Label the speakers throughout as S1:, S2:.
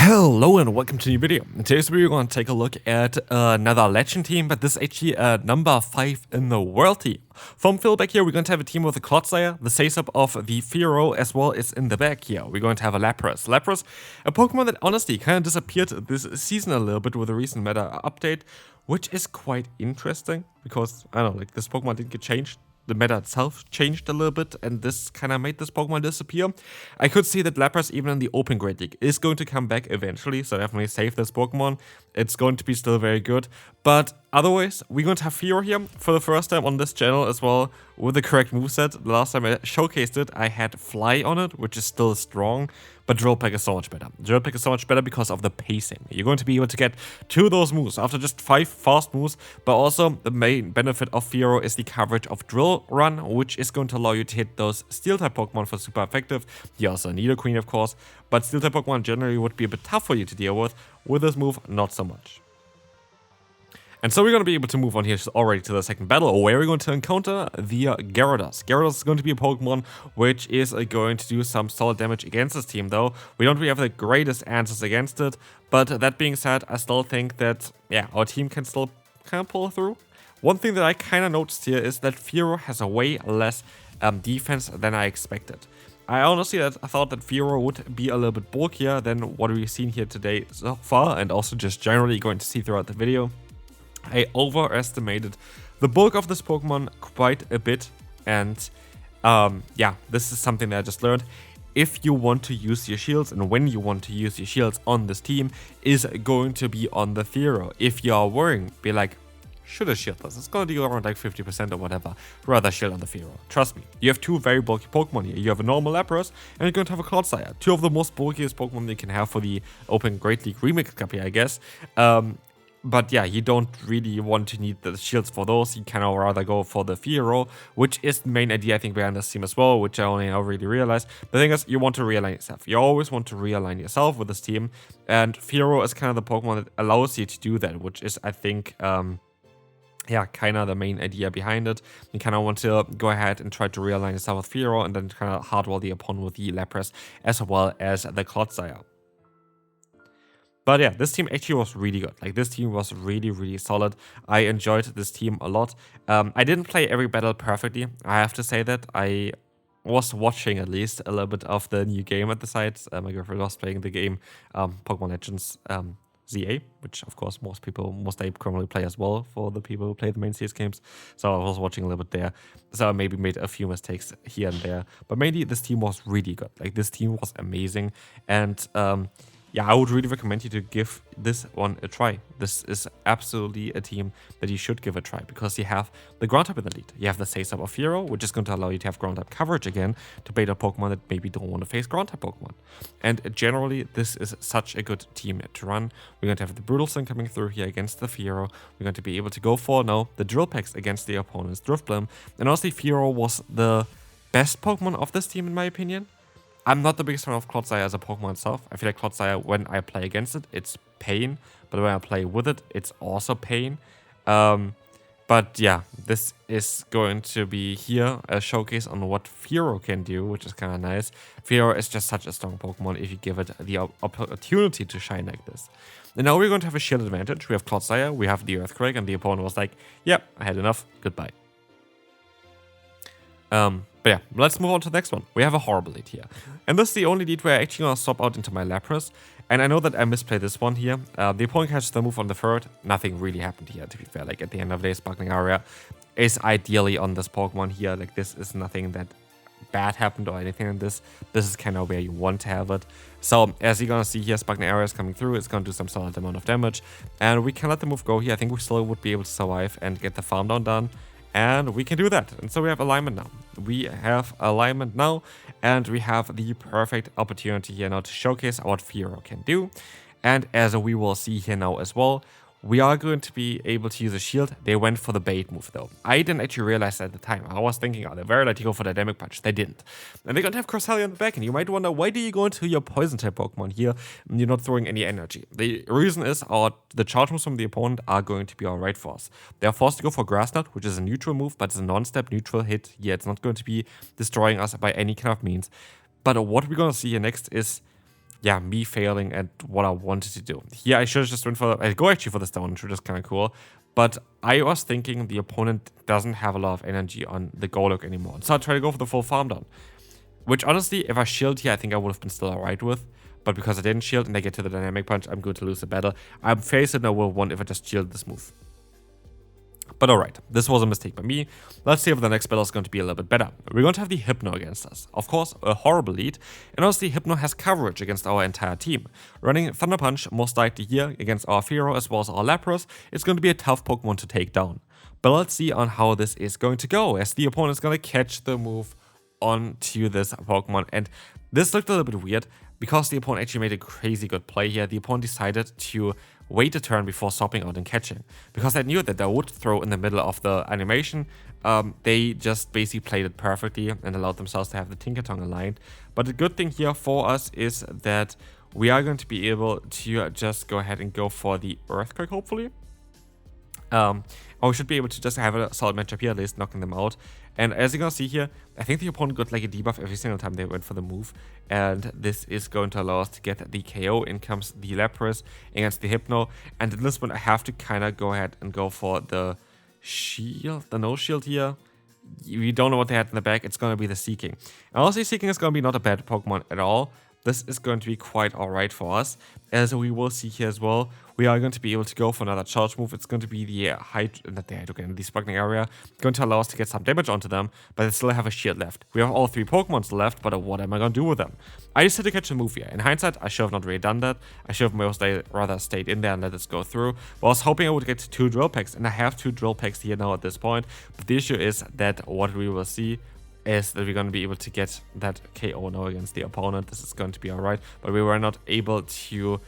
S1: Hello and welcome to a new video. In today's video we're going to take a look at another legend team, but this is actually number 5 in the world team. From Flibegs here we're going to have a team with a Clodsire, the Sacep of the Fearow, as well as in the back here we're going to have a Lapras. Lapras, a Pokemon that honestly kind of disappeared this season a little bit with the recent meta update, which is quite interesting because, I don't know, like this Pokemon didn't get changed. The meta itself changed a little bit, and this kind of made this Pokemon disappear. I could see that Lapras, even in the Open Great League, is going to come back eventually, so definitely save this Pokemon. It's going to be still very good. But otherwise, we're going to have Fearow here for the first time on this channel as well, with the correct moveset. The last time I showcased it, I had Fly on it, which is still strong, but Drill Peck is so much better. Drill Peck is so much better because of the pacing. You're going to be able to get 2 of those moves after just 5 fast moves, but also the main benefit of Fearow is the coverage of Drill Run, which is going to allow you to hit those Steel-type Pokemon for super effective. You also need a Queen, of course, but Steel-type Pokemon generally would be a bit tough for you to deal with. With this move, not so much. And so we're going to be able to move on here already to the second battle, where we're going to encounter the Gyarados. Gyarados is going to be a Pokemon which is going to do some solid damage against this team, though. We don't really have the greatest answers against it, but that being said, I still think that, yeah, our team can still kind of pull through. One thing that I kind of noticed here is that Fearow has a way less defense than I expected. I honestly thought that Fearow would be a little bit bulkier than what we've seen here today so far, and also just generally going to see throughout the video. I overestimated the bulk of this Pokemon quite a bit, and yeah, this is something that I just learned. If you want to use your shields, and when you want to use your shields on this team, is going to be on the Fearow. If you are worrying, be like, should I shield this? It's going to do around like 50% or whatever. Rather shield on the Fearow. Trust me, you have 2 very bulky Pokemon here. You have a normal Lapras, and you're going to have a Clodsire. 2 of the most bulkiest Pokemon you can have for the Open Great League Remix Cup here, I guess. But yeah, you don't really want to need the shields for those. You can rather go for the Fearow, which is the main idea, I think, behind this team as well, which I only now really realized. The thing is, you want to realign yourself. You always want to realign yourself with this team, and Fearow is kind of the Pokemon that allows you to do that, which is, I think, yeah, kind of the main idea behind it. You kind of want to go ahead and try to realign yourself with Fearow, and then kind of hardwall the opponent with the Lapras as well as the Clodsire. But yeah, this team actually was really good. Like, this team was really, really solid. I enjoyed this team a lot. I didn't play every battle perfectly. I have to say that. I was watching at least a little bit of the new game at the site. My girlfriend was playing the game Pokemon Legends ZA, which of course most I currently play as well for the people who play the main CS games. So I was watching a little bit there. So I maybe made a few mistakes here and there. But mainly this team was really good. Like, this team was amazing. And yeah, I would really recommend you to give this one a try. This is absolutely a team that you should give a try, because you have the ground type in the lead. You have the Sacep of Fearow, which is going to allow you to have ground type coverage again to bait a Pokemon that maybe don't want to face ground type Pokemon. And generally, this is such a good team to run. We're going to have the Brutal Sting coming through here against the Fearow. We're going to be able to go for now the Drill Pecks against the opponent's Drifblim. And honestly, Fearow was the best Pokemon of this team in my opinion. I'm not the biggest fan of Clodsire as a Pokemon itself. I feel like Clodsire, when I play against it, it's pain. But when I play with it, it's also pain. But yeah, this is going to be here a showcase on what Fearow can do, which is kind of nice. Fearow is just such a strong Pokemon if you give it the opportunity to shine like this. And now we're going to have a shield advantage. We have Clodsire, we have the Earthquake, and the opponent was like, yep, I had enough, goodbye. But yeah, let's move on to the next one. We have a horrible lead here. And this is the only lead where I actually want to swap out into my Lapras. And I know that I misplayed this one here. The opponent catches the move on the third. Nothing really happened here, to be fair. Like, at the end of the day, Sparkling Area is ideally on this Pokemon here. Like, this is nothing that bad happened or anything in this. This is kind of where you want to have it. So, as you're going to see here, Sparkling Area is coming through. It's going to do some solid amount of damage. And we can let the move go here. I think we still would be able to survive and get the farm down done. And we can do that. And so we have alignment now. And we have the perfect opportunity here now to showcase what Fearow can do. And as we will see here now as well, we are going to be able to use a shield. They went for the bait move though. I didn't actually realize that at the time. I was thinking, oh, they're very likely to go for the Dynamic Punch. They didn't. And they're going to have Cresselia in the back. And you might wonder, why do you go into your Poison type Pokemon here and you're not throwing any energy? The reason is the charge moves from the opponent are going to be alright for us. They are forced to go for Grass Knot, which is a neutral move, but it's a non-step neutral hit. Yeah, it's not going to be destroying us by any kind of means. But what we're going to see here next is yeah, me failing at what I wanted to do. Here, I should have just went for, I go actually for the stone, which is kind of cool. But I was thinking the opponent doesn't have a lot of energy on the Golurk anymore. So I try to go for the full farm down. Which honestly, if I shield here, I think I would have been still alright with. But because I didn't shield and I get to the dynamic punch, I'm going to lose the battle. I'm facing a will 1 if I just shield this move. But alright, this was a mistake by me. Let's see if the next battle is going to be a little bit better. We're going to have the Hypno against us. Of course, a horrible lead. And honestly, Hypno has coverage against our entire team. Running Thunder Punch, most likely here, against our Fearow as well as our Lapras, it's going to be a tough Pokemon to take down. But let's see on how this is going to go, as the opponent is going to catch the move onto this Pokemon. And this looked a little bit weird, because the opponent actually made a crazy good play here. The opponent decided to wait a turn before swapping out and catching. Because I knew that they would throw in the middle of the animation, they just basically played it perfectly and allowed themselves to have the Tinkaton aligned. But the good thing here for us is that we are going to be able to just go ahead and go for the Earthquake, hopefully. Or we should be able to just have a solid matchup here, at least knocking them out. And as you can see here, I think the opponent got like a debuff every single time they went for the move. And this is going to allow us to get the KO. In comes the Lapras against the Hypno. And at this point, I have to kind of go ahead and go for the shield, the no shield here. We don't know what they had in the back. It's going to be the Seeking. And also, Seeking is going to be not a bad Pokemon at all. This is going to be quite alright for us, as we will see here as well. We are going to be able to go for another charge move. It's going to be the the Sparkling area, going to allow us to get some damage onto them, but they still have a shield left. We have all 3 Pokemons left, but what am I going to do with them? I decided to catch a move here. In hindsight, I should have not really done that. I should have rather stayed in there and let this go through. But I was hoping I would get 2 drill packs, and I have 2 drill packs here now at this point. But the issue is that what we will see is that we're going to be able to get that KO now against the opponent. This is going to be alright, but we were not able to,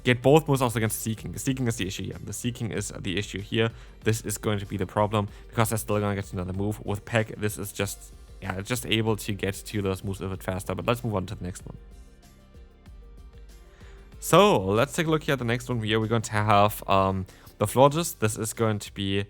S1: get both moves also against Seeking. The Seeking is the issue here. The Seeking is the issue here. This is going to be the problem, because they're still going to get another move. With Peck, this is just able to get to those moves a bit faster, but let's move on to the next one. So, let's take a look here at the next one here. We're going to have the Florges. This is going to be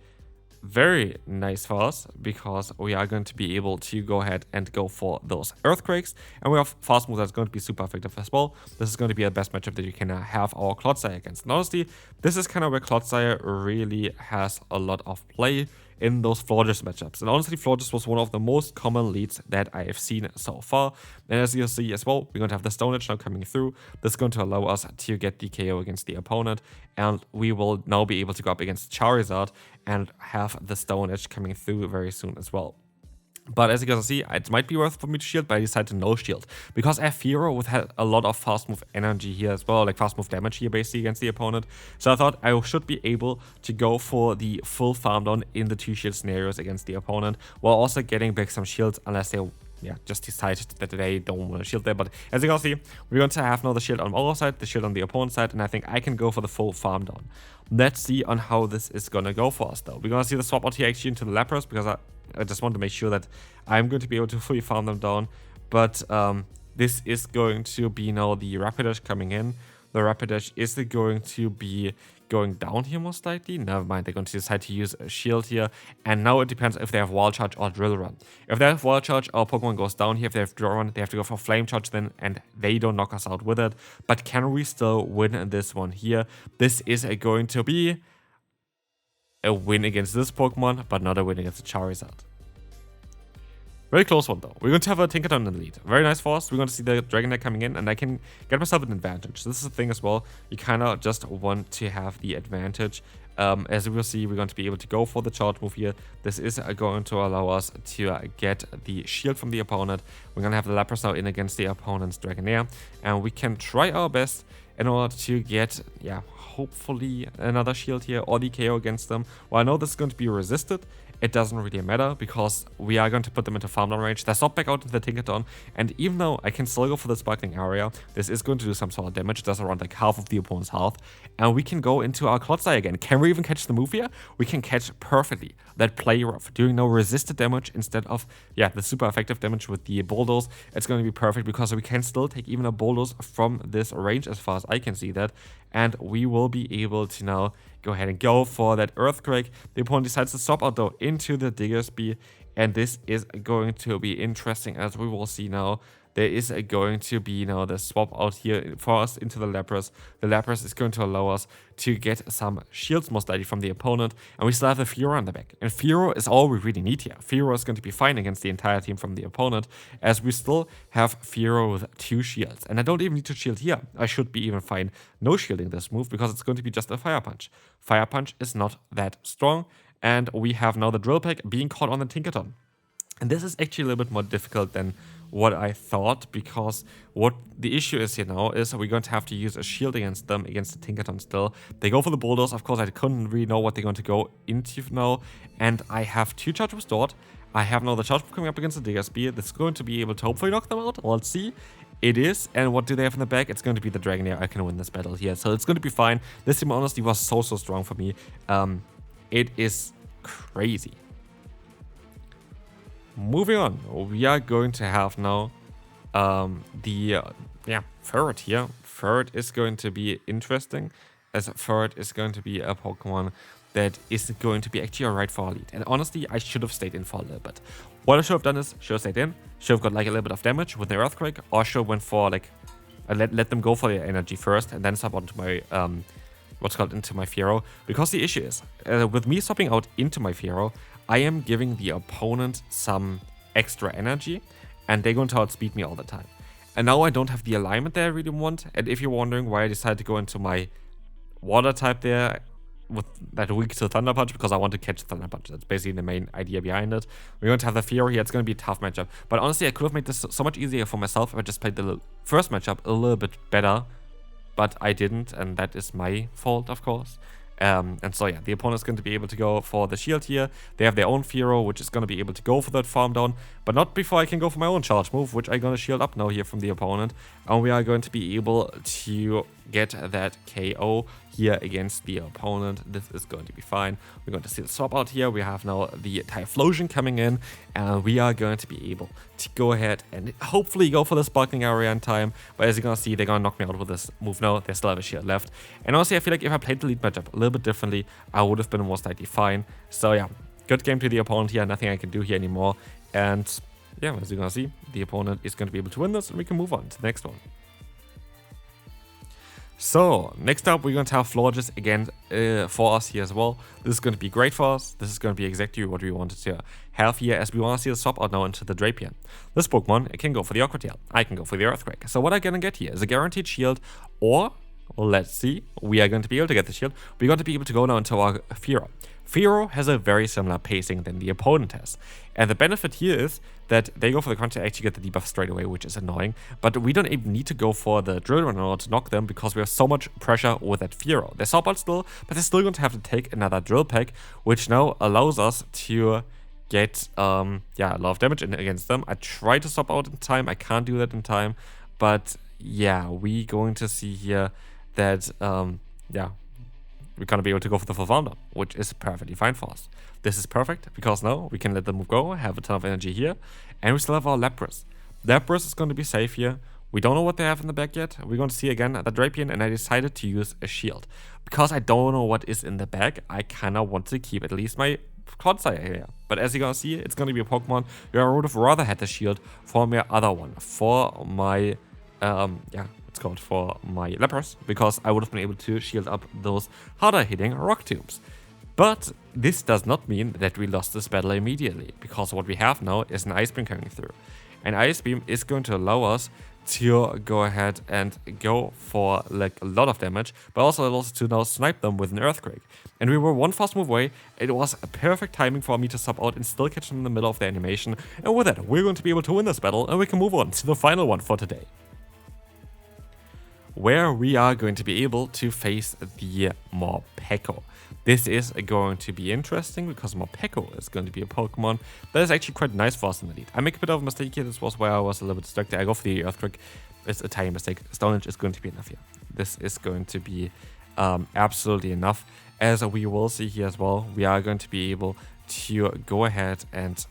S1: very nice for us, because we are going to be able to go ahead and go for those Earthquakes, and we have fast move that's going to be super effective as well. This is going to be the best matchup that you can have our Clodsire against. And honestly, this is kind of where Clodsire really has a lot of play in those Florges matchups. And honestly, Florges was one of the most common leads that I have seen so far. And as you see as well, we're going to have the Stone Edge now coming through. This is going to allow us to get the KO against the opponent. And we will now be able to go up against Charizard and have the Stone Edge coming through very soon as well. But as you can see, it might be worth for me to shield, but I decided to no shield. Because I have Fearow with a lot of fast move energy here as well, like fast move damage here basically against the opponent. So I thought I should be able to go for the full farm down in the 2 shield scenarios against the opponent, while also getting back some shields, unless they just decided that they don't want to shield there. But as you can see, we're going to have now the shield on our side, the shield on the opponent's side, and I think I can go for the full farm down. Let's see on how this is going to go for us though. We're going to see the swap out here actually into the Lapras, because I just want to make sure that I'm going to be able to fully farm them down. But this is going to be now the Rapidash coming in. The Rapidash is going to be going down here most likely. Never mind, they're going to decide to use a shield here. And now it depends if they have Wild Charge or Drill Run. If they have Wild Charge, our Pokemon goes down here. If they have Drill Run, they have to go for Flame Charge then, and they don't knock us out with it. But can we still win this one here? This is going to be a win against this Pokemon, but not a win against the Charizard. Very close one though. We're going to have a Tinkaton in the lead. Very nice for us. We're going to see the Dragonite coming in, and I can get myself an advantage. This is the thing as well. You kind of just want to have the advantage. As we will see, we're going to be able to go for the charge move here. This is going to allow us to get the shield from the opponent. We're going to have the Lapras now in against the opponent's Dragonair, and we can try our best in order to get, hopefully another shield here or the KO against them. Well, I know this is going to be resisted. It doesn't really matter, because we are going to put them into farm down range. They swap back out into the Tinkaton, and even though I can still go for the Sparkling area, this is going to do some sort of damage. It does around like half of the opponent's health, and we can go into our Clodsire again. Can we even catch the move here? We can catch perfectly that play rough, doing no resisted damage instead of the super effective damage with the Bulldoze. It's going to be perfect, because we can still take even a Bulldoze from this range as far as I can see that, and we will be able to now go ahead and go for that Earthquake. The opponent decides to swap out though into the Diggersby, and this is going to be interesting, as we will see now there is going to be now the swap out here for us into the Lapras. The Lapras is going to allow us to get some shields most likely from the opponent, and we still have the Fearow on the back. And Fearow is all we really need here. Fearow is going to be fine against the entire team from the opponent, as we still have Fearow with 2 shields. And I don't even need to shield here. I should be even fine no shielding this move, because it's going to be just a Fire Punch. Fire Punch is not that strong, and we have now the Drill Peck being caught on the Tinkaton. And this is actually a little bit more difficult than what I thought, because what the issue is here now is we're going to have to use a shield against them, against the Tinkaton still. They go for the Bulldoze. Of course, I couldn't really know what they're going to go into now. And I have 2 Charge restored. I have now the Charge coming up against the Digger Spear. That's going to be able to hopefully knock them out. Let's see. It is. And what do they have in the back? It's going to be the Dragonair. I can win this battle here. So it's going to be fine. This team honestly was so strong for me. It is crazy. Moving on, we are going to have now Ferret here. Ferret is going to be interesting, as Ferret is going to be a Pokemon that is going to be actually alright for our lead. And honestly, I should have stayed in for a little bit. What I should have done is, should have stayed in, should have got like a little bit of damage with the Earthquake, or should have went for like, let them go for their energy first, and then sub onto my, into my Fearow. Because the issue is, with me swapping out into my Fearow, I am giving the opponent some extra energy, and they're going to outspeed me all the time. And now I don't have the alignment that I really want. And if you're wondering why I decided to go into my water type there with that weak to Thunder Punch, because I want to catch Thunder Punch. That's basically the main idea behind it. We're going to have the Fearow here. It's going to be a tough matchup. But honestly, I could have made this so much easier for myself if I just played the first matchup a little bit better. But I didn't, and that is my fault, of course. And so yeah, the opponent's going to be able to go for the shield here. They have their own Fearow, which is going to be able to go for that farm down, but not before I can go for my own charge move, which I'm going to shield up now here from the opponent. And we are going to be able to get that KO here against the opponent. This is going to be fine. We're going to see the swap out here. We have now the Typhlosion coming in, and we are going to be able to go ahead and hopefully go for the Sparkling Area in time. But as you're going to see, they're going to knock me out with this move now. They still have a shield left. And honestly, I feel like if I played the lead matchup a little bit differently, I would have been most likely fine. So yeah, good game to the opponent here. Nothing I can do here anymore. And yeah, as you're going to see, the opponent is going to be able to win this, and we can move on to the next one. So, next up, we're going to have Florges again for us here as well. This is going to be great for us. This is going to be exactly what we wanted to have here, as we want to see the swap out now into the Drapion. This Pokemon, it can go for the Aqua Tail. I can go for the Earthquake. So what I'm going to get here is a guaranteed shield, or, let's see, we are going to be able to get the shield. We're going to be able to go now into our Fearow. Fearow has a very similar pacing than the opponent has. And the benefit here is that they go for the counter to actually get the debuff straight away, which is annoying. But we don't even need to go for the Drill Run in order to knock them, because we have so much pressure with that Fearow. They're Swap Out still, but they're still going to have to take another Drill Peck, which now allows us to get a lot of damage against them. I try to swap out in time. I can't do that in time. But yeah, we're going to see here that, we're going to be able to go for the full founder, which is perfectly fine for us. This is perfect, because now we can let the move go, have a ton of energy here, and we still have our Lapras. Lapras is going to be safe here. We don't know what they have in the back yet. We're going to see again the Drapion, and I decided to use a shield. Because I don't know what is in the back, I kind of want to keep at least my Clodsire here. But as you're going to see, it's going to be a Pokemon where I would have rather had the shield for my other one, for my, for my Lapras, because I would have been able to shield up those harder hitting Rock Tombs. But this does not mean that we lost this battle immediately, because what we have now is an Ice Beam coming through. And Ice Beam is going to allow us to go ahead and go for like a lot of damage, but also allows us to now snipe them with an Earthquake. And we were one fast move away. It was a perfect timing for me to sub out and still catch them in the middle of the animation. And with that, we're going to be able to win this battle, and we can move on to the final one for today, where we are going to be able to face the Morpeko. This is going to be interesting, because Morpeko is going to be a Pokemon that is actually quite nice for us in the lead. I make a bit of a mistake here. This was where I was a little bit distracted. I go for the Earthquake. It's a tiny mistake. Stone Edge is going to be enough here. This is going to be absolutely enough. As we will see here as well, we are going to be able to go ahead and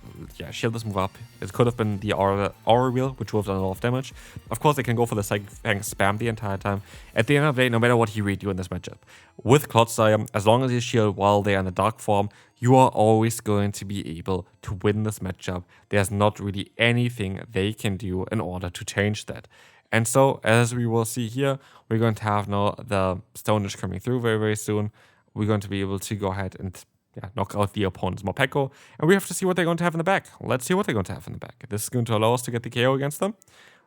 S1: shield this move up. It could have been the Aura Wheel, which would have done a lot of damage. Of course, they can go for the Psychic Fang spam the entire time. At the end of the day, no matter what he redo in this matchup, with Clodsire, as long as you shield while they are in the dark form, you are always going to be able to win this matchup. There's not really anything they can do in order to change that. And so, as we will see here, we're going to have now the Stonish coming through very, very soon. We're going to be able to go ahead and knock out the opponent's Morpeko. And we have to see what they're going to have in the back. Let's see what they're going to have in the back. This is going to allow us to get the KO against them.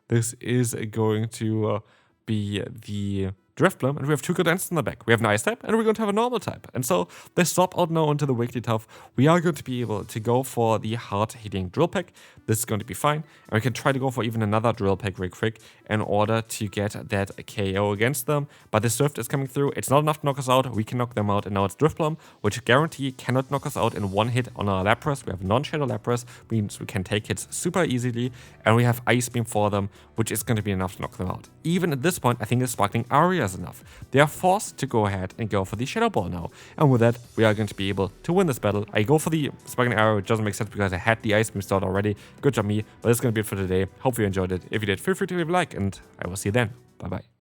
S1: This is going to be the Drifblim, and we have two good answers in the back. We have an Ice type, and we're going to have a normal type. And so they swap out now into the Wigglytuff. We are going to be able to go for the hard-hitting Drill Peck. This is going to be fine. And we can try to go for even another Drill Peck very quick in order to get that KO against them. But the Swift is coming through. It's not enough to knock us out. We can knock them out, and now it's Drifblim, which guarantee cannot knock us out in one hit on our Lapras. We have non-Shadow Lapras, means we can take hits super easily. And we have Ice Beam for them, which is going to be enough to knock them out. Even at this point, I think the Sparkling Aria is enough. They are forced to go ahead and go for the Shadow Ball now. And with that, we are going to be able to win this battle. I go for the Sparkling Arrow, which doesn't make sense because I had the Ice Beam stored already. Good job me, but that's going to be it for today. Hope you enjoyed it. If you did, feel free to leave a like, and I will see you then. Bye bye.